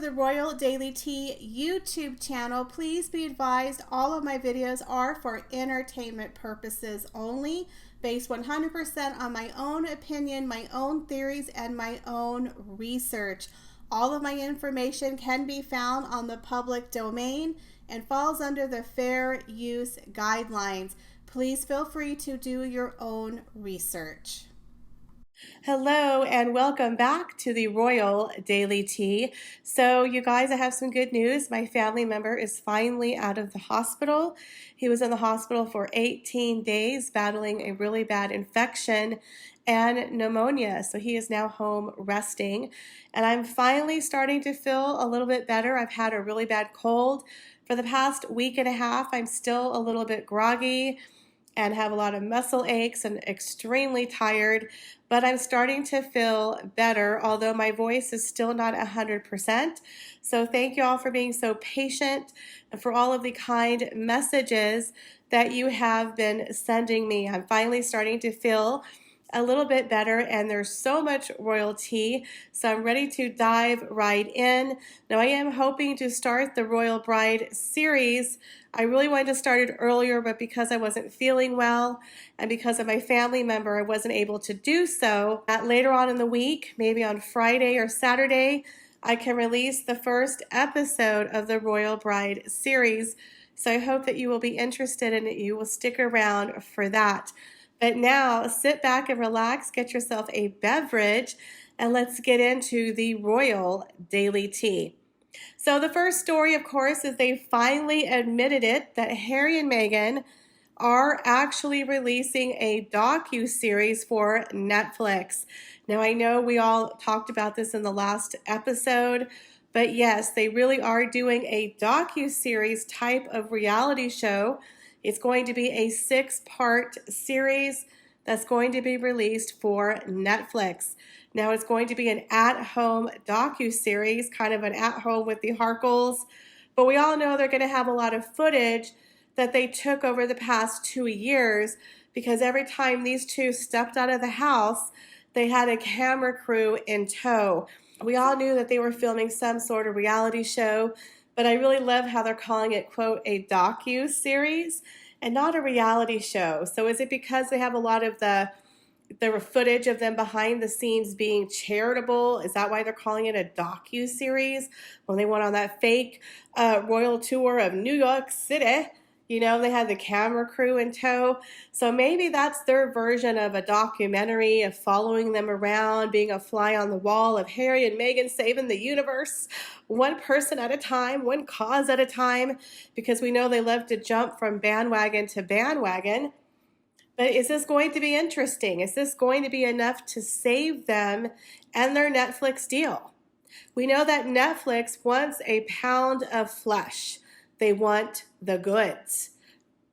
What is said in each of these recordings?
the Royal Daily Tea YouTube channel. Please be advised all of my videos are for entertainment purposes only, based 100% on my own opinion, my own theories, and my own research. All of my information can be found on the public domain and falls under the fair use guidelines. Please feel free to do your own research. Hello and welcome back to the Royal Daily Tea. So you guys, I have some good news. My family member is finally out of the hospital. He was in the hospital for 18 days battling a really bad infection and pneumonia. So he is now home resting. And I'm finally starting to feel a little bit better. I've had a really bad cold. For the past week and a half, I'm still a little bit groggy and have a lot of muscle aches and extremely tired, but I'm starting to feel better, although my voice is still not 100%. So thank you all for being so patient and for all of the kind messages that you have been sending me. I'm finally starting to feel a little bit better, and there's so much royal tea, so I'm ready to dive right in. Now I am hoping to start the Royal Bride series. I really wanted to start it earlier, but because I wasn't feeling well and because of my family member, I wasn't able to do so. Later on in the week, maybe on Friday or Saturday, I can release the first episode of the Royal Bride series. So I hope that you will be interested and that you will stick around for that. But now sit back and relax, get yourself a beverage, and let's get into the Royal Daily Tea. So the first story, of course, is they finally admitted it, that Harry and Meghan are actually releasing a docu-series for Netflix. Now, I know we all talked about this in the last episode, but yes, they really are doing a docu-series type of reality show. It's going to be a 6-part series that's going to be released for Netflix. Now it's going to be an at-home docu-series, kind of an at-home with the Markles, but we all know they're going to have a lot of footage that they took over the past 2 years, because every time these two stepped out of the house, they had a camera crew in tow. We all knew that they were filming some sort of reality show, but I really love how they're calling it, quote, a docu-series and not a reality show. So is it because they have a lot of the footage of them behind the scenes being charitable? Is that why they're calling it a docu-series? When they went on that fake royal tour of New York City, you know, they had the camera crew in tow. So maybe that's their version of a documentary, of following them around, being a fly on the wall of Harry and Meghan saving the universe, one person at a time, one cause at a time, because we know they love to jump from bandwagon to bandwagon. But is this going to be interesting? Is this going to be enough to save them and their Netflix deal? We know that Netflix wants a pound of flesh. They want the goods.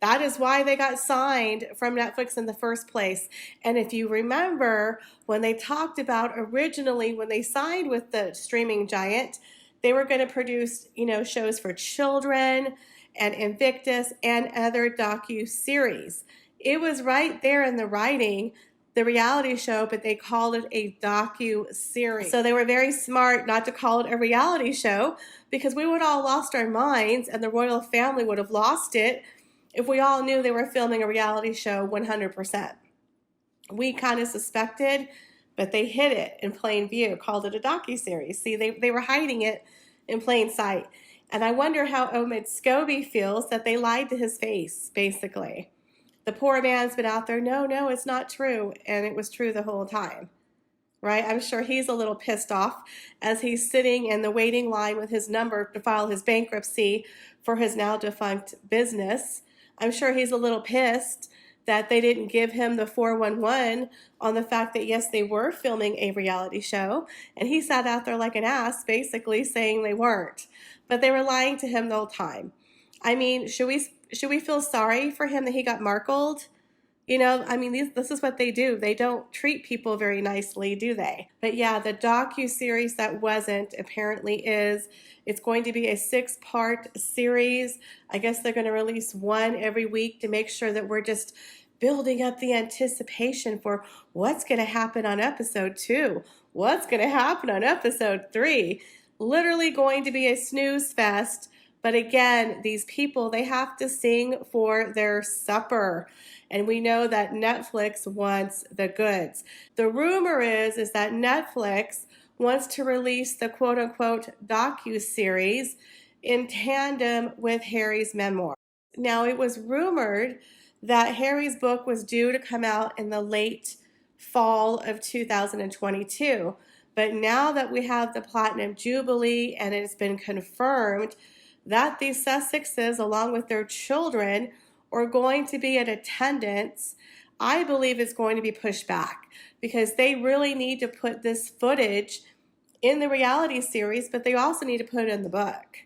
That is why they got signed from Netflix in the first place. And if you remember, when they talked about originally, when they signed with the streaming giant, they were going to produce, you know, shows for children and Invictus and other docu-series. It was right there in the writing, the reality show, but they called it a docu-series. So they were very smart not to call it a reality show, because we would all lost our minds and the royal family would have lost it if we all knew they were filming a reality show 100%. We kind of suspected, but they hid it in plain view, called it a docu-series. See, they were hiding it in plain sight. And I wonder how Omid Scobie feels that they lied to his face, basically. The poor man's been out there, no, it's not true, and it was true the whole time, right? I'm sure he's a little pissed off as he's sitting in the waiting line with his number to file his bankruptcy for his now defunct business. I'm sure he's a little pissed that they didn't give him the 411 on the fact that, yes, they were filming a reality show, and he sat out there like an ass, basically saying they weren't, but they were lying to him the whole time. I mean, should we feel sorry for him that he got markled? You know, I mean, this is what they do. They don't treat people very nicely, do they? But yeah, the docu-series that wasn't apparently is. It's going to be a 6-part series. I guess they're going to release one every week to make sure that we're just building up the anticipation for what's going to happen on episode 2, what's going to happen on episode 3. literally going to be a snooze fest. But again, these people, they have to sing for their supper. And we know that Netflix wants the goods. The rumor is that Netflix wants to release the quote-unquote docu-series in tandem with Harry's memoir. Now, it was rumored that Harry's book was due to come out in the late fall of 2022. But now that we have the Platinum Jubilee and it's been confirmed that these Sussexes, along with their children, are going to be in attendance, I believe it's going to be pushed back because they really need to put this footage in the reality series, but they also need to put it in the book.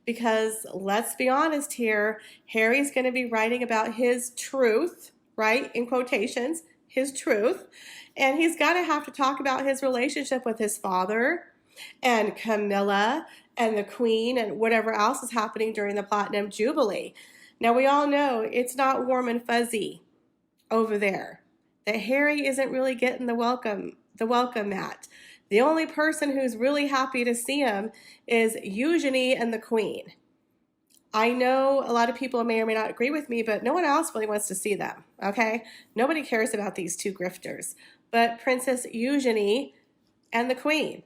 Because let's be honest here, Harry's going to be writing about his truth, right, in quotations, his truth, and he's got to have to talk about his relationship with his father and Camilla and the Queen and whatever else is happening during the Platinum Jubilee. Now, we all know it's not warm and fuzzy over there, that Harry isn't really getting the welcome mat. The only person who's really happy to see him is Eugenie and the Queen. I know a lot of people may or may not agree with me, but no one else really wants to see them, okay? Nobody cares about these two grifters, but Princess Eugenie and the Queen.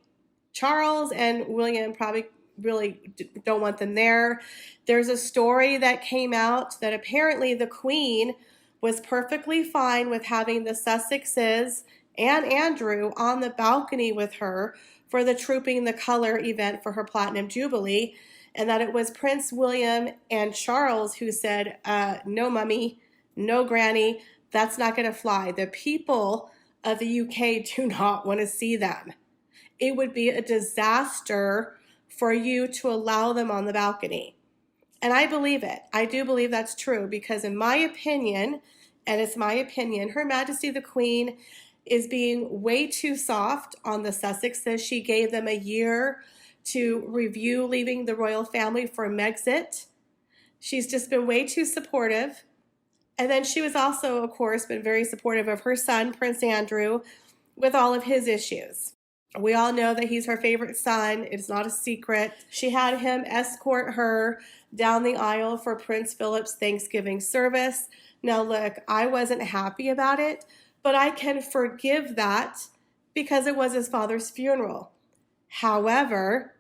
Charles and William probably really don't want them there. There's a story that came out that apparently the Queen was perfectly fine with having the Sussexes and Andrew on the balcony with her for the Trooping the Color event for her Platinum Jubilee, and that it was Prince William and Charles who said, no, mummy, no, granny, that's not going to fly. The people of the UK do not want to see them. It would be a disaster for you to allow them on the balcony. And I believe it. I do believe that's true because in my opinion, and it's my opinion, Her Majesty the Queen is being way too soft on the Sussexes. She gave them a year to review leaving the royal family for Megxit. She's just been way too supportive. And then she was also, of course, been very supportive of her son, Prince Andrew, with all of his issues. We all know that he's her favorite son. It's not a secret. She had him escort her down the aisle for Prince Philip's Thanksgiving service. Now, look, I wasn't happy about it, but I can forgive that because it was his father's funeral. However,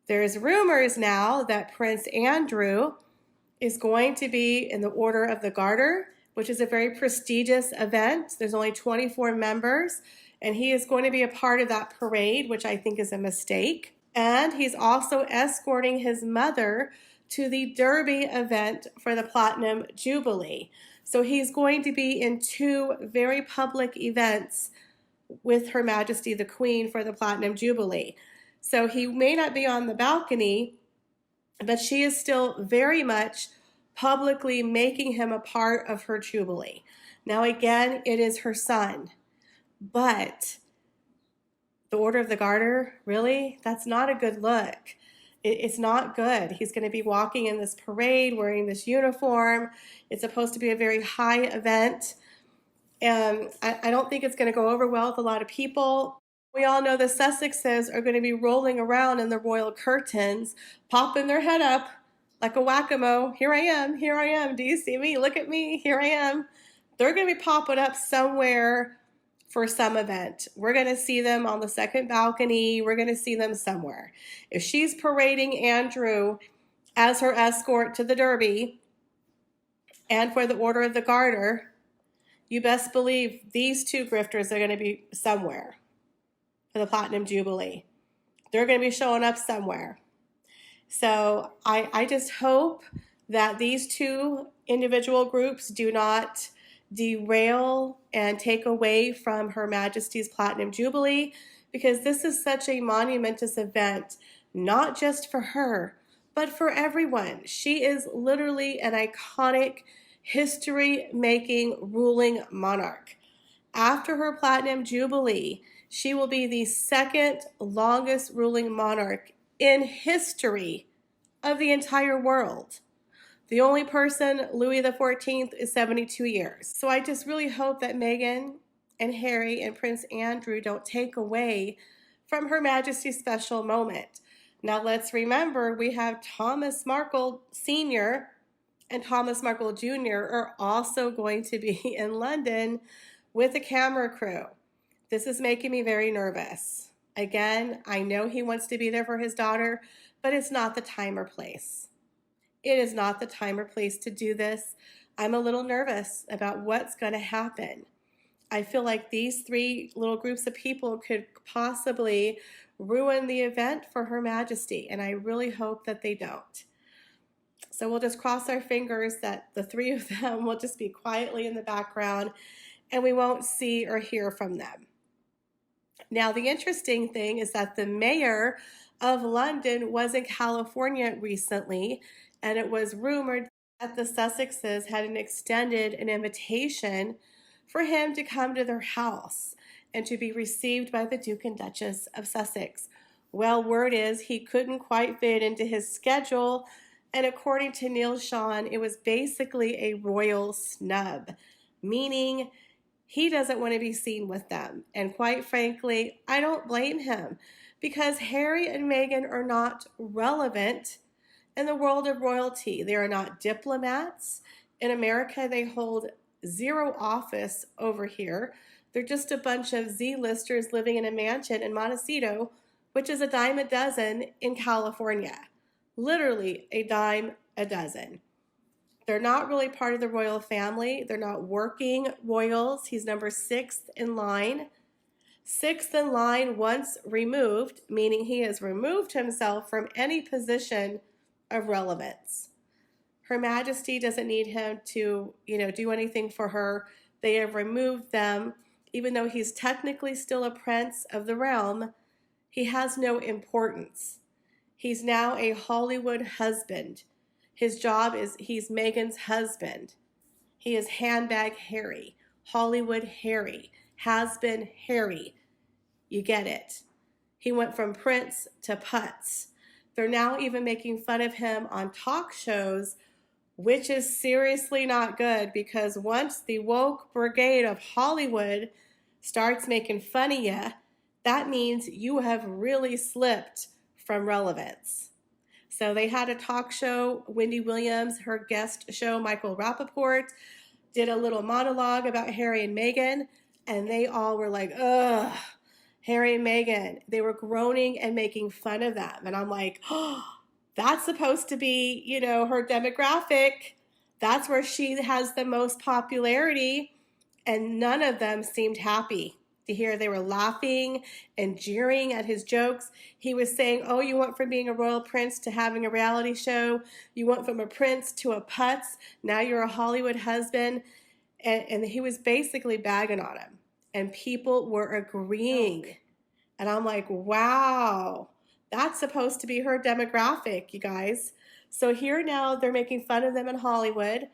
there's rumors now that Prince Andrew is going to be in the Order of the Garter, which is a very prestigious event. There's only 24 members, and he is going to be a part of that parade, which I think is a mistake. And he's also escorting his mother to the Derby event for the Platinum Jubilee. So he's going to be in two very public events with Her Majesty the Queen for the Platinum Jubilee. So he may not be on the balcony, but she is still very much publicly making him a part of her Jubilee. Now, again, it is her son, but the Order of the Garter, really? That's not a good look. It's not good. He's going to be walking in this parade wearing this uniform. It's supposed to be a very high event. And I don't think it's going to go over well with a lot of people. We all know the Sussexes are going to be rolling around in the royal curtains, popping their head up like a whack-a-mole. Here I am. Do you see me? Look at me. Here I am. They're going to be popping up somewhere for some event. We're going to see them on the second balcony. We're going to see them somewhere. If she's parading Andrew as her escort to the Derby and for the Order of the Garter, you best believe these two grifters are going to be somewhere for the Platinum Jubilee. They're going to be showing up somewhere. So I just hope that these two individual groups do not derail and take away from Her Majesty's Platinum Jubilee, because this is such a monumentous event, not just for her, but for everyone. She is literally an iconic, history-making ruling monarch. After her Platinum Jubilee, she will be the second longest ruling monarch in history of the entire world. The only person, Louis XIV, is 72 years. So I just really hope that Meghan and Harry and Prince Andrew don't take away from Her Majesty's special moment. Now let's remember, we have Thomas Markle Sr. and Thomas Markle Jr. are also going to be in London with a camera crew. This is making me very nervous. Again, I know he wants to be there for his daughter, but it's not the time or place. It is not the time or place to do this. I'm a little nervous about what's going to happen. I feel like these three little groups of people could possibly ruin the event for Her Majesty, and I really hope that they don't. So we'll just cross our fingers that the three of them will just be quietly in the background and we won't see or hear from them. Now, the interesting thing is that the mayor of London was in California recently, and it was rumored that the Sussexes had extended an invitation for him to come to their house and to be received by the Duke and Duchess of Sussex. Well, word is he couldn't quite fit into his schedule, and according to Neil Sean, it was basically a royal snub, meaning he doesn't want to be seen with them. And quite frankly, I don't blame him, because Harry and Meghan are not relevant in the world of royalty. They are not diplomats. In America, they hold zero office over here. They're just a bunch of Z-listers living in a mansion in Monteshitshow, which is a dime a dozen in California. Literally a dime a dozen. They're not really part of the royal family. They're not working royals. He's number 6th in line. 6th in line once removed, meaning he has removed himself from any position of relevance. Her Majesty doesn't need him to, do anything for her. They have removed them. Even though he's technically still a prince of the realm, he has no importance. He's now a Hollywood husband. His job is he's Meghan's husband. He is handbag Harry, Hollywood Harry, has been Harry. You get it. He went from prince to putz. They're now even making fun of him on talk shows, which is seriously not good, because once the woke brigade of Hollywood starts making fun of you, that means you have really slipped from relevance. So they had a talk show. Wendy Williams, her guest show, Michael Rappaport, did a little monologue about Harry and Meghan, and they all were like, ugh, Harry and Meghan. They were groaning and making fun of them. And I'm like, oh, that's supposed to be, her demographic. That's where she has the most popularity. And none of them seemed happy to hear. They were laughing and jeering at his jokes. He was saying, oh, you went from being a royal prince to having a reality show. You went from a prince to a putz. Now you're a Hollywood husband. And he was basically bagging on him. And people were agreeing. And I'm like, wow, that's supposed to be her demographic, you guys. So here now they're making fun of them in Hollywood.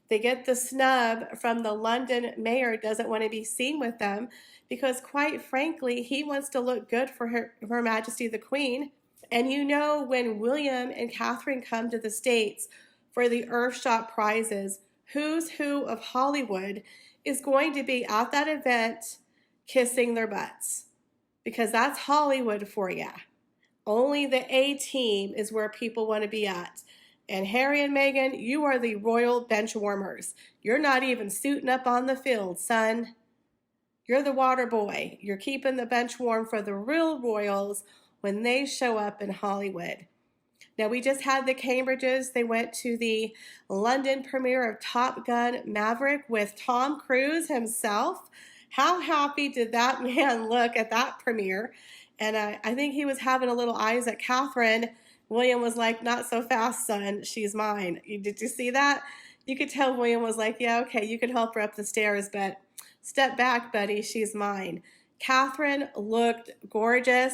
They get the snub from the London mayor, doesn't want to be seen with them, because quite frankly, he wants to look good for Her Majesty the Queen. And when William and Catherine come to the States for the Earthshot prizes, who's who of Hollywood is going to be at that event kissing their butts, because that's Hollywood for you. Only the A team is where people want to be at. And Harry and Meghan, you are the royal bench warmers. You're not even suiting up on the field, son. You're the water boy. You're keeping the bench warm for the real royals when they show up in Hollywood. Now, we just had the Cambridges. They went to the London premiere of Top Gun Maverick with Tom Cruise himself. How happy did that man look at that premiere? And I think he was having a little eyes at Catherine. William was like, not so fast, son. She's mine. Did you see that? You could tell William was like, yeah, okay, you can help her up the stairs, but step back, buddy. She's mine. Catherine looked gorgeous.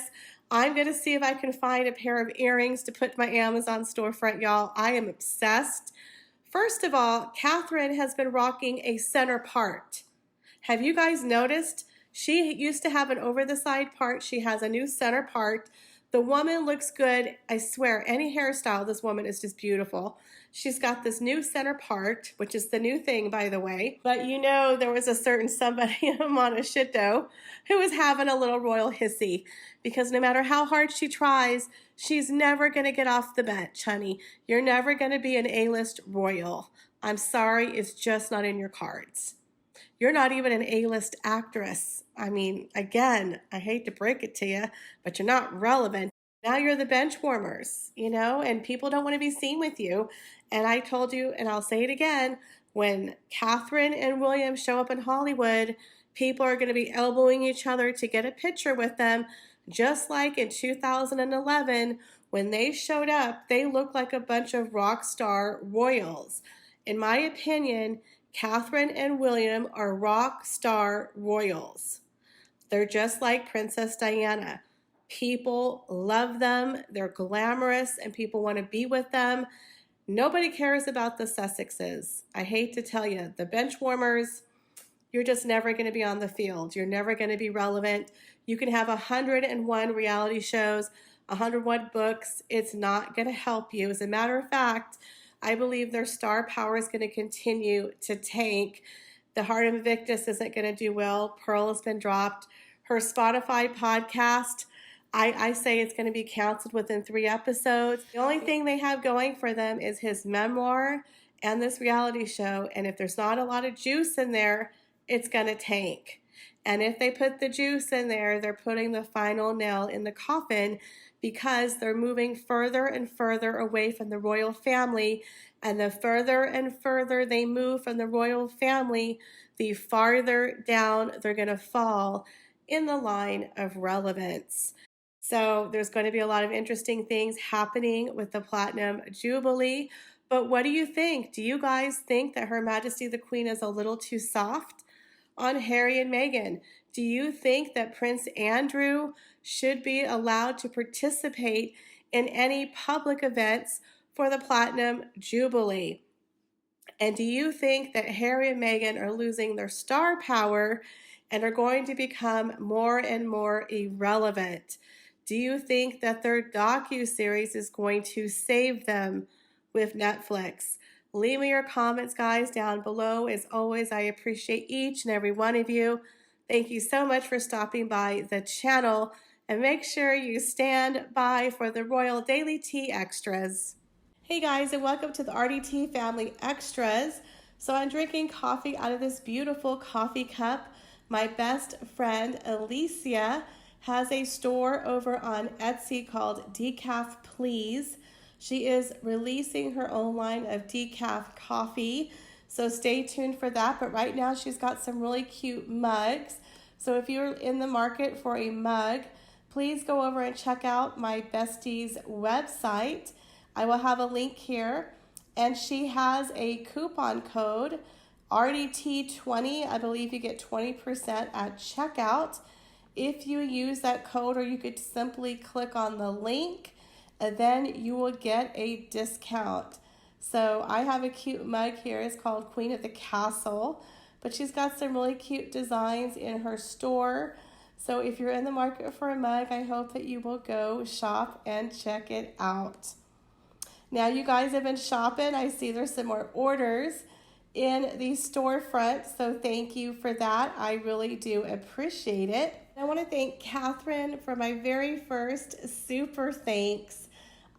I'm going to see if I can find a pair of earrings to put to my Amazon storefront, y'all. I am obsessed. First of all, Catherine has been rocking a center part. Have you guys noticed? She used to have an over-the-side part. She has a new center part. The woman looks good. I swear, any hairstyle, this woman is just beautiful. She's got this new center part, which is the new thing, by the way. But you know, there was a certain somebody in Monteshitshow who was having a little royal hissy, because no matter how hard she tries, she's never going to get off the bench, honey. You're never going to be an A-list royal. I'm sorry, it's just not in your cards. You're not even an A-list actress. I mean, again, I hate to break it to you, but you're not relevant. Now you're the bench warmers, you know, and people don't want to be seen with you. And I told you, and I'll say it again, when Catherine and William show up in Hollywood, people are going to be elbowing each other to get a picture with them, just like in 2011, when they showed up, they looked like a bunch of rock star royals. In my opinion, Catherine and William are rock star royals. They're just like Princess Diana. People love them. They're glamorous and people want to be with them. Nobody cares about the Sussexes. I hate to tell you, the bench warmers, you're just never going to be on the field. You're never going to be relevant. You can have 101 reality shows, 101 books. It's not going to help you. As a matter of fact, I believe their star power is going to continue to tank. The Heart of Invictus isn't going to do well. Pearl has been dropped. Her Spotify podcast, I say it's going to be canceled within 3 episodes. The only thing they have going for them is his memoir and this reality show. And if there's not a lot of juice in there, it's going to tank. And if they put the juice in there, they're putting the final nail in the coffin, because they're moving further and further away from the royal family. And the further and further they move from the royal family, the farther down they're going to fall in the line of relevance. So there's going to be a lot of interesting things happening with the Platinum Jubilee. But what do you think? Do you guys think that Her Majesty the Queen is a little too soft on Harry and Meghan? Do you think that Prince Andrew should be allowed to participate in any public events for the Platinum Jubilee? And do you think that Harry and Meghan are losing their star power and are going to become more and more irrelevant? Do you think that their docu-series is going to save them with Netflix? Leave me your comments, guys, down below. As always, I appreciate each and every one of you. Thank you so much for stopping by the channel, and make sure you stand by for the Royal Daily Tea Extras. Hey guys, and welcome to the RDT Family Extras. So I'm drinking coffee out of this beautiful coffee cup. My best friend Alicia has a store over on Etsy called Decaf Please. She is releasing her own line of decaf coffee, so stay tuned for that. But right now she's got some really cute mugs. So if you're in the market for a mug, please go over and check out my bestie's website. I will have a link here. And she has a coupon code, RDT20. I believe you get 20% at checkout if you use that code, or you could simply click on the link and then you will get a discount. So I have a cute mug here. It's called Queen of the Castle, but she's got some really cute designs in her store. So if you're in the market for a mug, I hope that you will go shop and check it out. Now you guys have been shopping. I see there's some more orders in the storefront, so thank you for that. I really do appreciate it. I want to thank Catherine for my very first super thanks.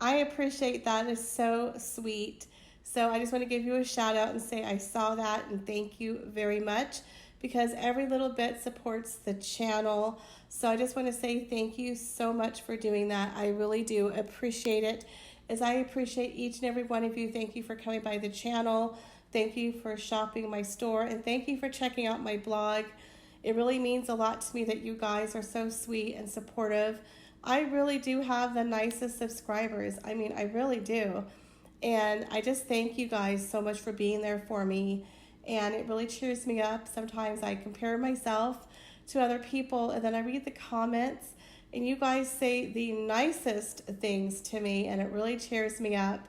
I appreciate that. It's so sweet. So I just want to give you a shout out and say I saw that and thank you very much, because every little bit supports the channel. So I just want to say thank you so much for doing that. I really do appreciate it, as I appreciate each and every one of you. Thank you for coming by the channel. Thank you for shopping my store, and thank you for checking out my blog. It really means a lot to me that you guys are so sweet and supportive. I really do have the nicest subscribers. I mean, I really do. And I just thank you guys so much for being there for me. And it really cheers me up. Sometimes I compare myself to other people, and then I read the comments, and you guys say the nicest things to me, and it really cheers me up.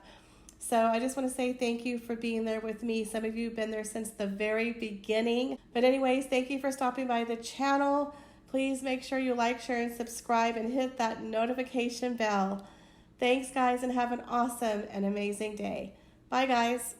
So I just want to say thank you for being there with me. Some of you have been there since the very beginning. But anyways, thank you for stopping by the channel. Please make sure you like, share, and subscribe, and hit that notification bell. Thanks, guys, and have an awesome and amazing day. Bye, guys.